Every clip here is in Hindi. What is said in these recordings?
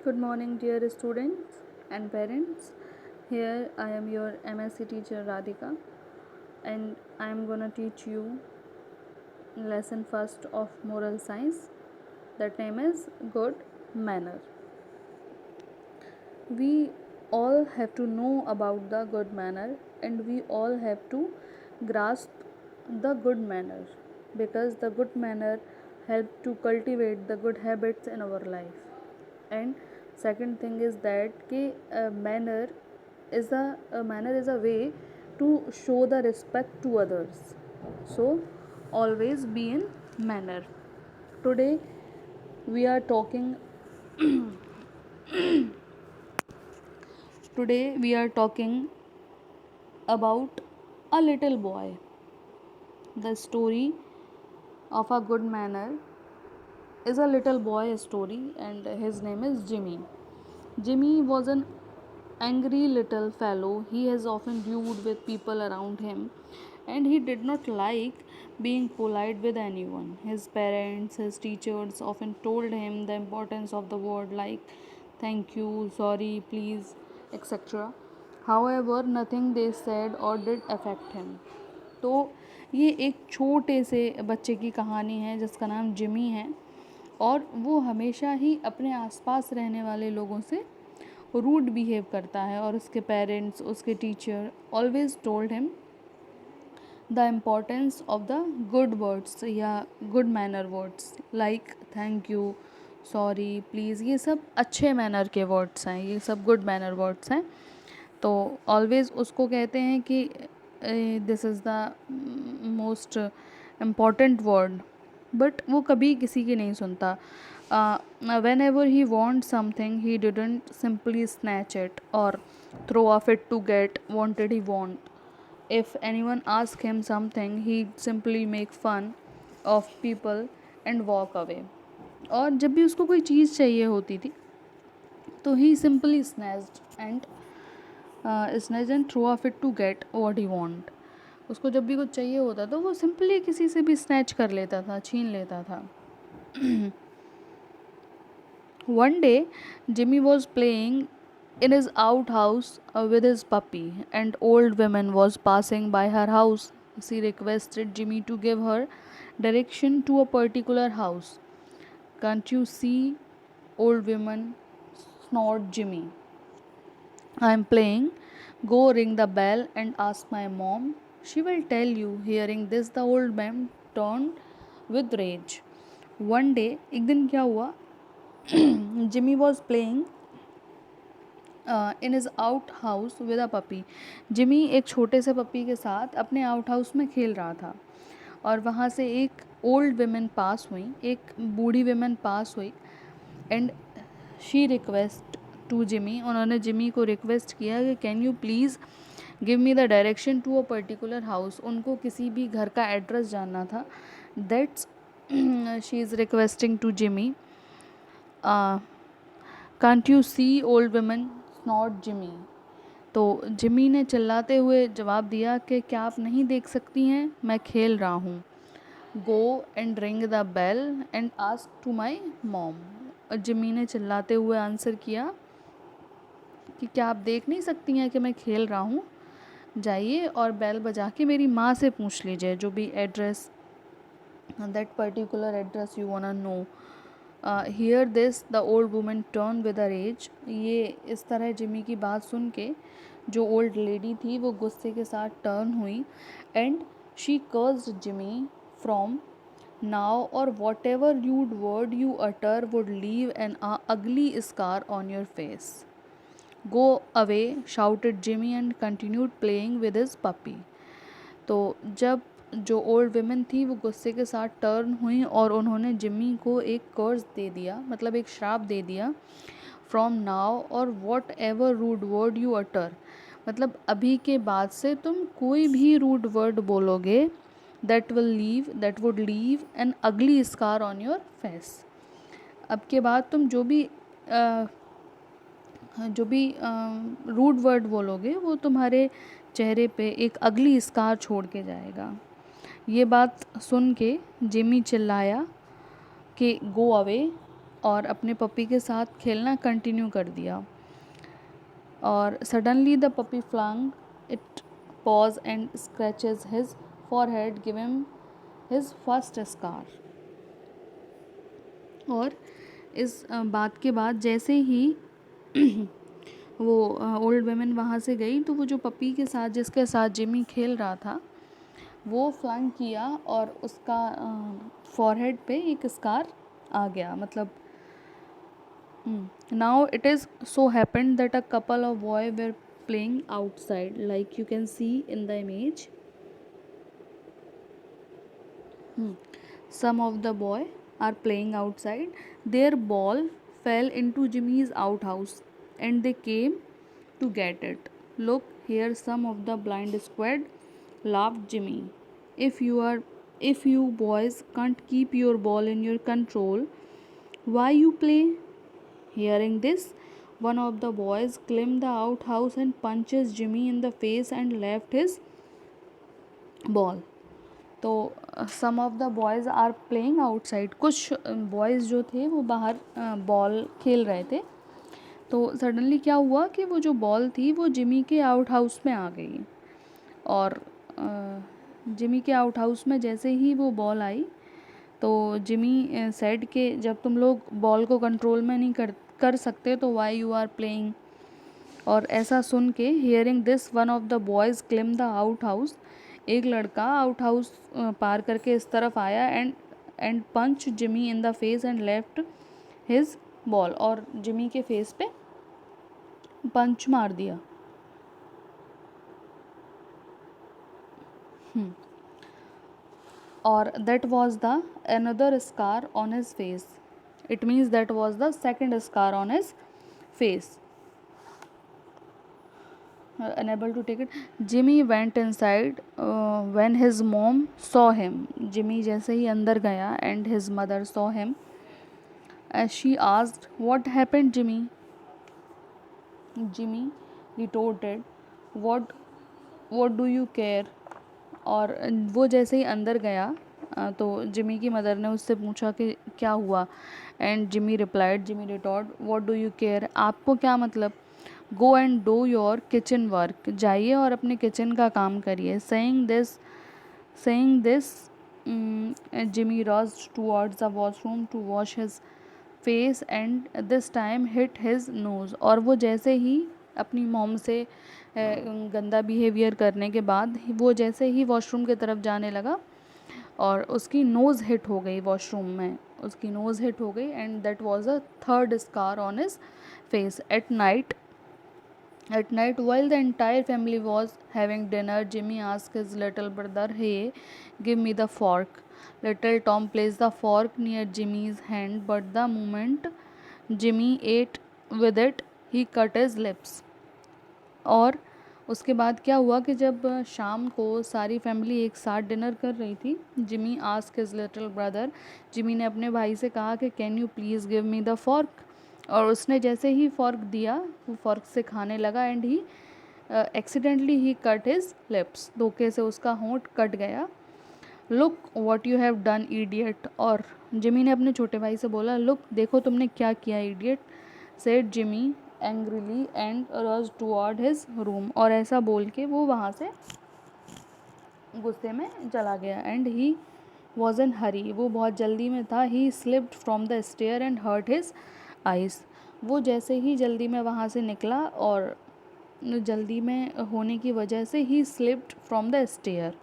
Good morning, dear students and parents. Here I am your MSc teacher Radhika, and I am gonna teach you lesson first of moral science. That name is good manner. We all have to know about the good manner, and we all have to grasp the good manner because the good manner help to cultivate the good habits in our life. And second thing is that a manner is a way to show the respect to others. So always be in manner. Today we are talking today we are talking about a little boy. The story of a good manner is a little boy story, and his name is Jimmy. Jimmy was an angry little fellow. He has often rude with people around him, and he did not like being polite with anyone. His parents, his teachers often told him the importance of the word like thank you, sorry, please, etc. However, nothing they said or did affect him. तो ये एक छोटे से बच्चे की कहानी है जिसका नाम जिमी है, और वो हमेशा ही अपने आसपास रहने वाले लोगों से रूड बिहेव करता है, और उसके पेरेंट्स, उसके teacher always told him the importance of the good words या good manner words like thank you, sorry, please. ये सब अच्छे मैनर के वर्ड्स हैं, ये सब गुड मैनर वर्ड्स हैं. तो ऑलवेज उसको कहते हैं कि this is the most important word, but वो कभी किसी की नहीं सुनता. Whenever he want something he didn't simply snatch it और throw off it to get wanted he want. If any one ask him something he simply make fun of people and walk away. और जब भी उसको कोई चीज़ चाहिए होती थी तो he simply snatched and throw off it to get what he want. उसको जब भी कुछ चाहिए होता तो वो सिंपली किसी से भी स्नैच कर लेता था, छीन लेता था. One day, Jimmy was playing in his outhouse with his puppy. An old woman was passing by her house. She requested Jimmy to give her direction to a particular house. Can't you see, old woman? Snored Jimmy. I'm playing. Go ring the bell and ask my mom. She will tell you. Hearing this, the old man turned with rage. One day, एक दिन क्या हुआ? Jimmy was playing in his outhouse with a puppy. Jimmy एक छोटे से पप्पी के साथ अपने आउट हाउस में खेल रहा था, और वहाँ से एक ओल्ड वेमेन पास हुई, एक बूढ़ी वेमेन पास हुई. And she request to Jimmy, उन्होंने जिमी को रिक्वेस्ट किया कि can you please give me the direction to a particular house. उनको किसी भी घर का एड्रेस जानना था. That's she is requesting to Jimmy. Can't you see, old woman? Not Jimmy. तो जिमी ने चिल्लाते हुए जवाब दिया कि क्या आप नहीं देख सकती हैं, मैं खेल रहा हूँ. Go and ring the bell and ask to my mom. Jimmy ने चिल्लाते हुए आंसर किया कि क्या आप देख नहीं सकती हैं कि मैं खेल रहा हूँ, जाइए और बेल बजा के मेरी माँ से पूछ लीजिए जो भी address, that particular address you want know. Hear this the old woman turn with a rage. ये इस तरह जिमी की बात सुन के जो ओल्ड लेडी थी वो गुस्से के साथ टर्न हुई. And she cursed Jimmy from now, और whatever rude word you utter would leave an ugly scar on your face. Go away, shouted Jimmy and continued playing with his puppy. तो जब जो ओल्ड वुमेन थी वो गुस्से के साथ टर्न हुई और उन्होंने जिमी को एक कर्ज दे दिया, मतलब एक श्राप दे दिया. फ्रॉम नाउ, और whatever rude word you utter, मतलब अभी के बाद से तुम कोई भी रूड वर्ड बोलोगे, that would leave an ugly scar on your face. अब के बाद तुम जो भी रूड वर्ड बोलोगे वो तुम्हारे चेहरे पे एक अगली स्कार छोड़ के जाएगा. ये बात सुन के जिमी चिल्लाया कि गो अवे, और अपने पपी के साथ खेलना कंटिन्यू कर दिया। और suddenly the puppy flung it paws and scratches his forehead give him his first scar. और इस बात के बाद जैसे ही वो ओल्ड वेमेन वहाँ से गई, तो वो जो पपी के साथ जिसके साथ जिमी खेल रहा था वो फ्लंग किया और उसका फॉरहेड पे एक स्कार आ गया। मतलब now it is so happened that a couple of boy were playing outside, like you can see in the image. Some of the boy are playing outside. Their ball fell into Jimmy's outhouse and they came to get it. Look here, some of the blind squad, laughed Jimmy. If you are if you boys can't keep your ball in your control, why you play? Hearing this, one of the boys climbed the outhouse and punches Jimmy in the face and left his ball. तो some of the boys are playing outside, कुछ बॉयज़ जो थे वो बाहर बॉल खेल रहे थे। तो सडनली क्या हुआ कि वो जो बॉल थी वो जिमी के आउट हाउस में आ गई। और जिमी के आउट हाउस में जैसे ही वो बॉल आई तो जिमी सेड कि जब तुम लोग बॉल को कंट्रोल में नहीं कर सकते तो वाई यू आर प्लेइंग। और ऐसा सुन के hearing this one of the boys claim the outhouse, एक लड़का आउट हाउस पार करके इस तरफ आया and punch Jimmy in the face and left his ball, और जिमी के फेस पे पंच मार दिया। और that was the another scar on his face, it means that was the second scar on his face. Unable to take it, Jimmy went inside when his mom saw him. Jimmy जैसे ही अंदर गया and his mother saw him. As she asked, "What happened, Jimmy?" Jimmy retorted, "What do you care?" और वो जैसे ही अंदर गया तो जिमी की मदर ने उससे पूछा कि क्या हुआ। And Jimmy replied, Jimmy retorted, "what do you care?" आपको क्या मतलब। Go and do your kitchen work, जाइए और अपने किचन का काम करिए। Saying this Jimmy rushed towards the washroom to wash his face and this time hit his nose. और वो जैसे ही अपनी मॉम से गंदा बिहेवियर करने के बाद वो जैसे ही वॉशरूम की तरफ जाने लगा और उसकी नोज़ हिट हो गई, वॉशरूम में उसकी नोज़ हिट हो गई and that was a third scar on his face. At night, while the entire family was having dinner, Jimmy asked his little brother, "Hey, give me the fork." Little Tom placed the fork near Jimmy's hand, but the moment Jimmy ate with it, he cut his lips. और उसके बाद क्या हुआ कि जब शाम को सारी फैमिली एक साथ डिनर कर रही थी, Jimmy ask his little brother, Jimmy ने अपने भाई से कहा कि can you please give me the fork. और उसने जैसे ही फॉर्क दिया वो फॉर्क से खाने लगा and he accidentally he cut his lips, धोखे से उसका होंठ कट गया। Look what you have done idiot. और जिमी ने अपने छोटे भाई से बोला, लुक देखो तुमने क्या किया idiot, said Jimmy angrily and rows toward his room. और ऐसा बोल के वो वहाँ से गुस्से में चला गया। एंड ही वॉज इन हरी, वो बहुत जल्दी में था। He slipped from the stair and hurt his eyes, वो जैसे ही जल्दी में वहाँ से निकला और जल्दी में होने की वजह से he slipped from the stair,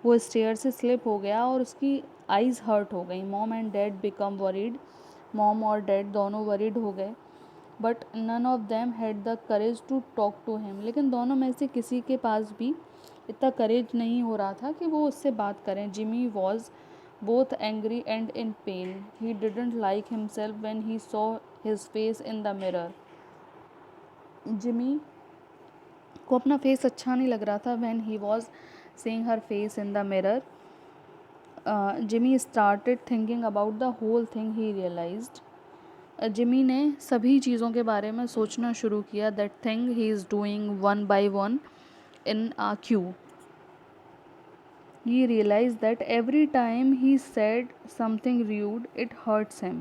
वो स्टेयर से स्लिप हो गया और उसकी आइज़ हर्ट हो गई। Mom and dad become worried, mom और डैड दोनों वरीड हो गए। But none of them had the courage to talk to him, लेकिन दोनों में से किसी के पास भी इतना करेज नहीं हो रहा था कि वो उससे बात करें। Jimmy was both angry and in pain, he didn't like himself when he saw his face in the mirror. Jimmy को अपना फेस अच्छा नहीं लग रहा था when he was seeing her face in the mirror. Jimmy started thinking about the whole thing, he realized, Jimmy ने सभी चीज़ों के बारे में सोचना शुरू किया। That thing he is doing one by one in uh Q. He realized that every time he said something rude, it hurts him.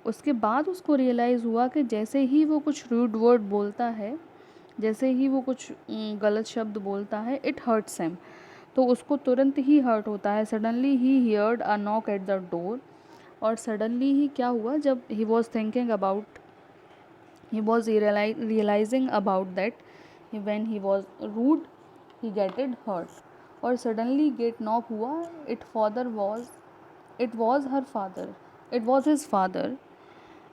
उसके बाद उसको रियलाइज़ हुआ कि जैसे ही वो कुछ रूड वर्ड बोलता है, जैसे ही वो कुछ गलत शब्द बोलता है, इट हर्ट्स हिम, तो उसको तुरंत ही हर्ट होता है। Suddenly he heard a knock at the door, और सडनली ही क्या हुआ, जब he was thinking about, he was realizing about that when he was rude he getted hurt, और suddenly gate knock हुआ, it was her father, it was his father।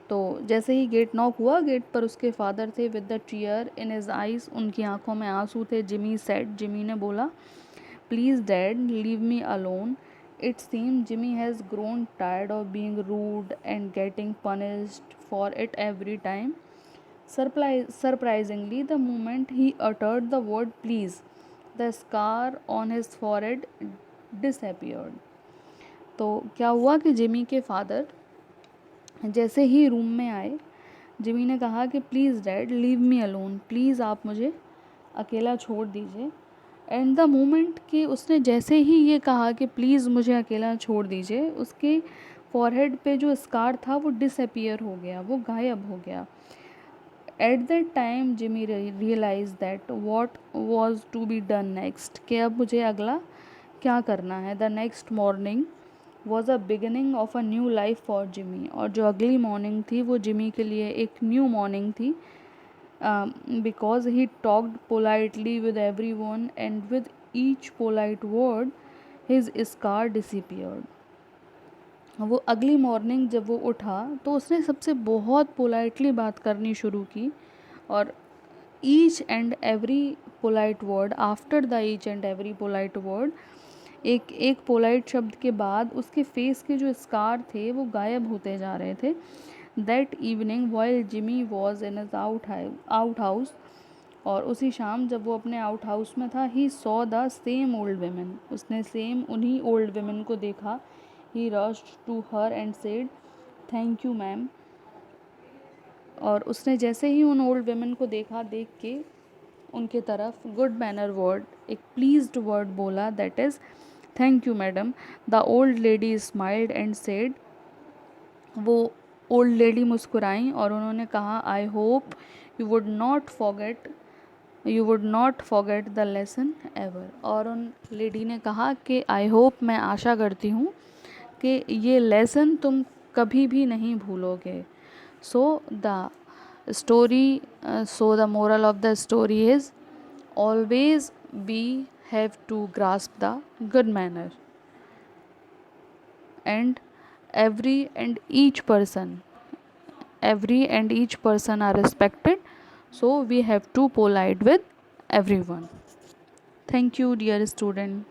तो जैसे ही गेट नॉक हुआ, गेट पर उसके फादर थे with the tier in his eyes, उनकी आंखों में आंसू थे। जिमी सेड, जिमी ने बोला, please dad leave me alone, it seem Jimmy has grown tired of being rude and getting punished for it every time. Surprisingly, the moment he uttered the word please, the scar on his forehead disappeared। तो क्या हुआ कि जिमी के फादर जैसे ही रूम में आए, जिमी ने कहा कि please dad leave me alone, please आप मुझे अकेला छोड़ दीजिए। एंड द मोमेंट कि उसने जैसे ही ये कहा कि प्लीज़ मुझे अकेला छोड़ दीजिए, उसके फॉरहेड पे जो स्कार था वो डिसअपियर हो गया, वो गायब हो गया। At that time Jimmy realize that what was to be done next, कि अब मुझे अगला क्या करना है। The next morning was a beginning of a new life for Jimmy, और जो अगली मॉर्निंग थी वो जिमी के लिए एक न्यू मॉर्निंग थी, because he talked politely with every one and with each polite word his scar disappeared. वो अगली मॉर्निंग जब वो उठा तो उसने सबसे बहुत पोलाइटली बात करनी शुरू की, और each and every polite word, after the each and every polite word, एक एक पोलाइट शब्द के बाद उसके फेस के जो स्कार थे वो गायब होते जा रहे थे। That evening while Jimmy was in his out house, और उसी शाम जब वो अपने आउट हाउस में था, he saw the same old women, उसने सेम उन्हीं ओल्ड वेमेन को देखा। He rushed to her and said thank you ma'am, और उसने जैसे ही उन ओल्ड वेमेन को देखा, देख के उनके तरफ गुड मैनर वर्ड, एक प्लीज्ड वर्ड बोला, that is thank you madam. The old lady smiled and said, वो ओल्ड लेडी मुस्कुराई और उन्होंने कहा, I hope you would not forget the lesson ever, और उन लेडी ने कहा कि आई होप, मैं आशा करती हूँ कि ये लेसन तुम कभी भी नहीं भूलोगे। So the moral of the story is always we have to grasp the good manner, and every and each person are respected, so we have to polite with everyone. Thank you dear student.